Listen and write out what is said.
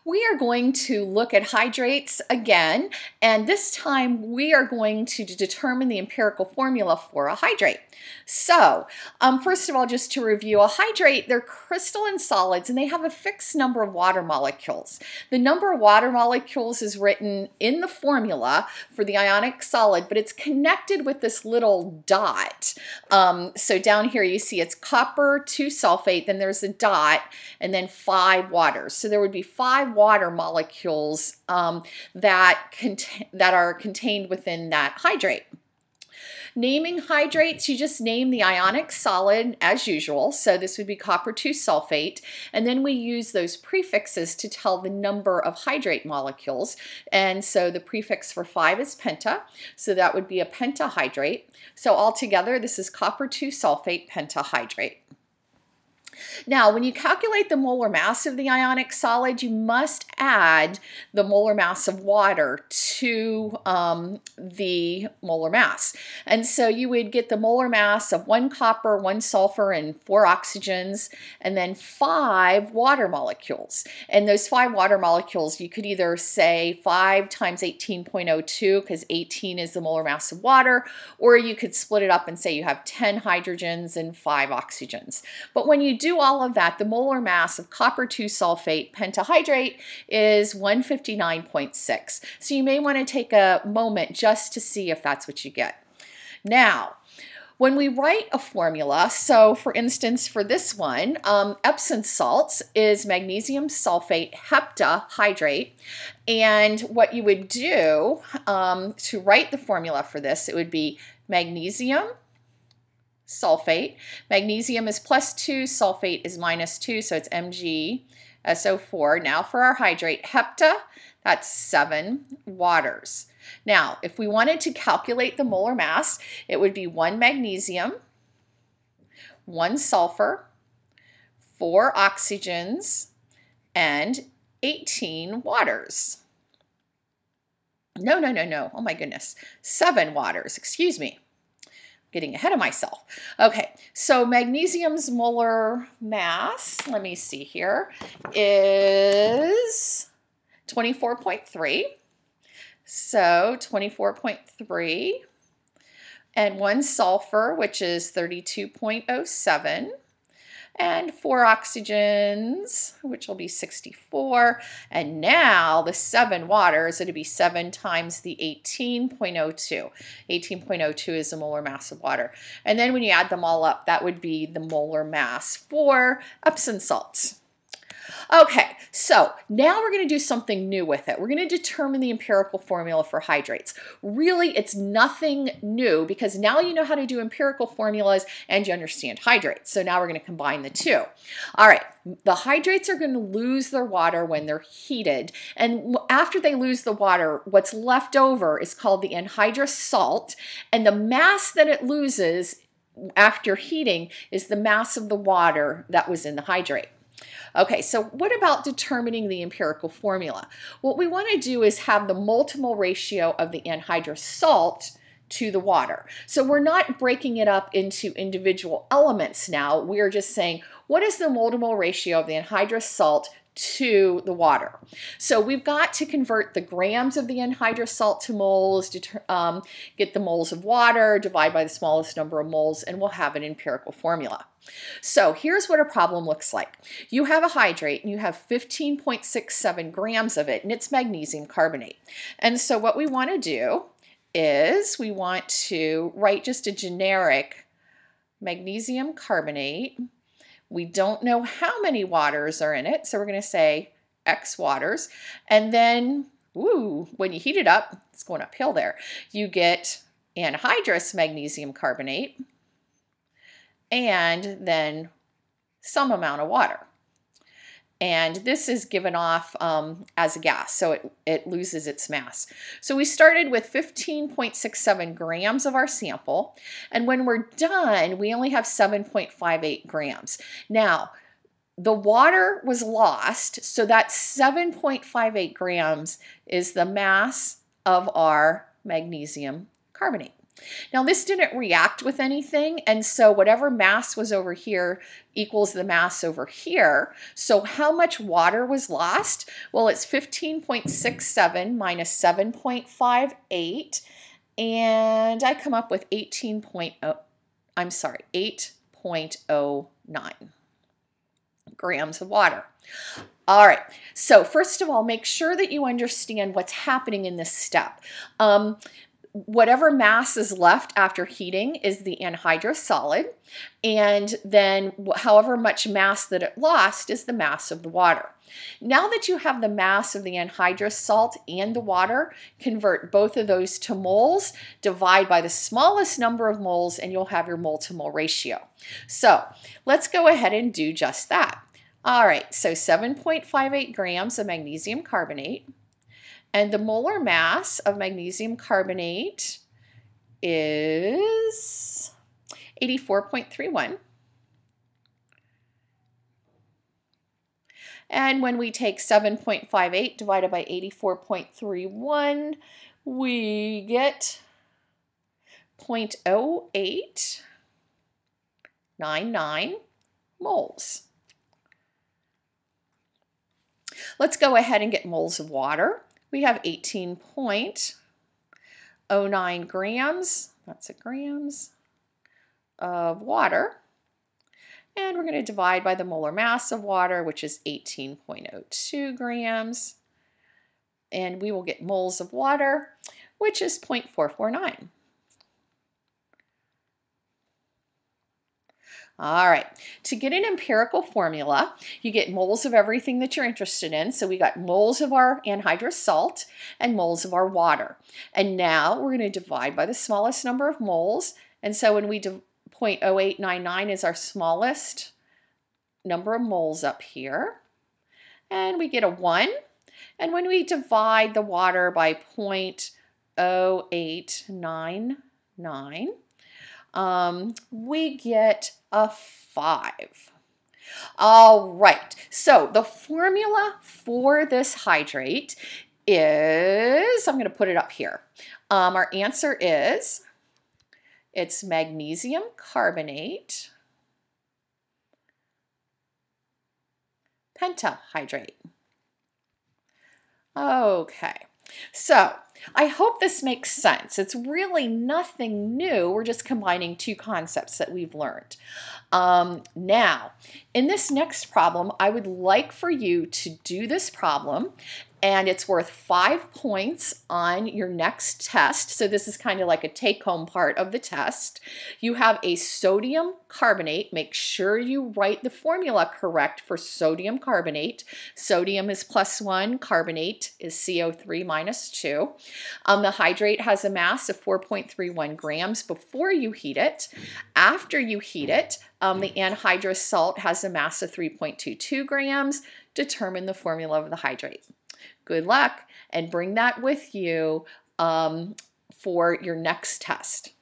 We are going to look at hydrates again, and this time we are going to determine the empirical formula for a hydrate. So, first of all, just to review, a hydrate, they're crystalline solids and they have a fixed number of water molecules. The number of water molecules is written in the formula for the ionic solid, but it's connected with this little dot. So down here you see it's copper 2 sulfate, then there's a dot, and then 5 waters. So there would be 5 water molecules that are contained within that hydrate. Naming hydrates, you just name the ionic solid as usual. So this would be copper 2 sulfate. And then we use those prefixes to tell the number of hydrate molecules. And so the prefix for 5 is penta. So that would be a pentahydrate. So altogether, this is copper 2 sulfate pentahydrate. Now, when you calculate the molar mass of the ionic solid, you must add the molar mass of water to the molar mass. And so you would get the molar mass of 1 copper, 1 sulfur, and 4 oxygens, and then 5 water molecules. And those 5 water molecules, you could either say 5 times 18.02, because 18 is the molar mass of water, or you could split it up and say you have 10 hydrogens and 5 oxygens. But when you do all of that, the molar mass of copper 2 sulfate pentahydrate is 159.6. So you may want to take a moment just to see if that's what you get. Now, when we write a formula, so for instance, for this one, Epsom salts is magnesium sulfate heptahydrate. And what you would do to write the formula for this, it would be magnesium sulfate. Magnesium is +2, sulfate is -2, so it's MgSO4. Now for our hydrate, hepta, that's 7 waters. Now, if we wanted to calculate the molar mass, it would be 1 magnesium, 1 sulfur, 4 oxygens, and 18 waters. No. Oh my goodness. 7 waters, excuse me. Getting ahead of myself. Okay, so magnesium's molar mass, let me see here, is 24.3. So 24.3, and 1 sulfur, which is 32.07, and 4 oxygens, which will be 64. And now the 7 waters, it'll be 7 times the 18.02. 18.02 is the molar mass of water. And then when you add them all up, that would be the molar mass for Epsom salts. Okay, so now we're going to do something new with it. We're going to determine the empirical formula for hydrates. Really, it's nothing new because now you know how to do empirical formulas and you understand hydrates. So now we're going to combine the two. All right, the hydrates are going to lose their water when they're heated. And after they lose the water, what's left over is called the anhydrous salt. And the mass that it loses after heating is the mass of the water that was in the hydrate. Okay, so what about determining the empirical formula? What we want to do is have the molemole ratio of the anhydrous salt to the water. So we're not breaking it up into individual elements now. We're just saying, what is the molemole ratio of the anhydrous salt to the water? So we've got to convert the grams of the anhydrous salt to moles, get the moles of water, divide by the smallest number of moles, and we'll have an empirical formula. So here's what a problem looks like. You have a hydrate and you have 15.67 grams of it, and it's magnesium carbonate. And so what we want to do is we want to write just a generic magnesium carbonate. We don't know how many waters are in it, so we're going to say X waters. And then, when you heat it up, it's going uphill there, you get anhydrous magnesium carbonate and then some amount of water. And this is given off as a gas, so it loses its mass. So we started with 15.67 grams of our sample, and when we're done, we only have 7.58 grams. Now, the water was lost, so that 7.58 grams is the mass of our magnesium carbonate. Now this didn't react with anything, and so whatever mass was over here equals the mass over here. So how much water was lost? Well, it's 15.67 minus 7.58, and I come up with 8.09 grams of water. All right, so first of all, make sure that you understand what's happening in this step. Whatever mass is left after heating is the anhydrous solid, and then however much mass that it lost is the mass of the water. Now that you have the mass of the anhydrous salt and the water, convert both of those to moles, divide by the smallest number of moles, and you'll have your mole to mole ratio. So let's go ahead and do just that. All right, so 7.58 grams of magnesium carbonate. And the molar mass of magnesium carbonate is 84.31. And when we take 7.58 divided by 84.31, we get 0.0899 moles. Let's go ahead and get moles of water. We have 18.09 grams, that's a grams, of water. And we're going to divide by the molar mass of water, which is 18.02 grams. And we will get moles of water, which is 0.449. All right, to get an empirical formula, you get moles of everything that you're interested in. So we got moles of our anhydrous salt and moles of our water. And now we're going to divide by the smallest number of moles. And so when we do 0.0899 is our smallest number of moles up here. And we get a 1. And when we divide the water by 0.0899, we get a 5. All right, so the formula for this hydrate is, I'm going to put it up here. Our answer is, it's magnesium carbonate pentahydrate. Okay, so I hope this makes sense. It's really nothing new. We're just combining two concepts that we've learned. Now, in this next problem, I would like for you to do this problem, and it's worth 5 points on your next test. So this is kind of like a take-home part of the test. You have a sodium carbonate. Make sure you write the formula correct for sodium carbonate. Sodium is +1, carbonate is CO3 -2. The hydrate has a mass of 4.31 grams before you heat it. After you heat it, the anhydrous salt has a mass of 3.22 grams. Determine the formula of the hydrate. Good luck, and bring that with you for your next test.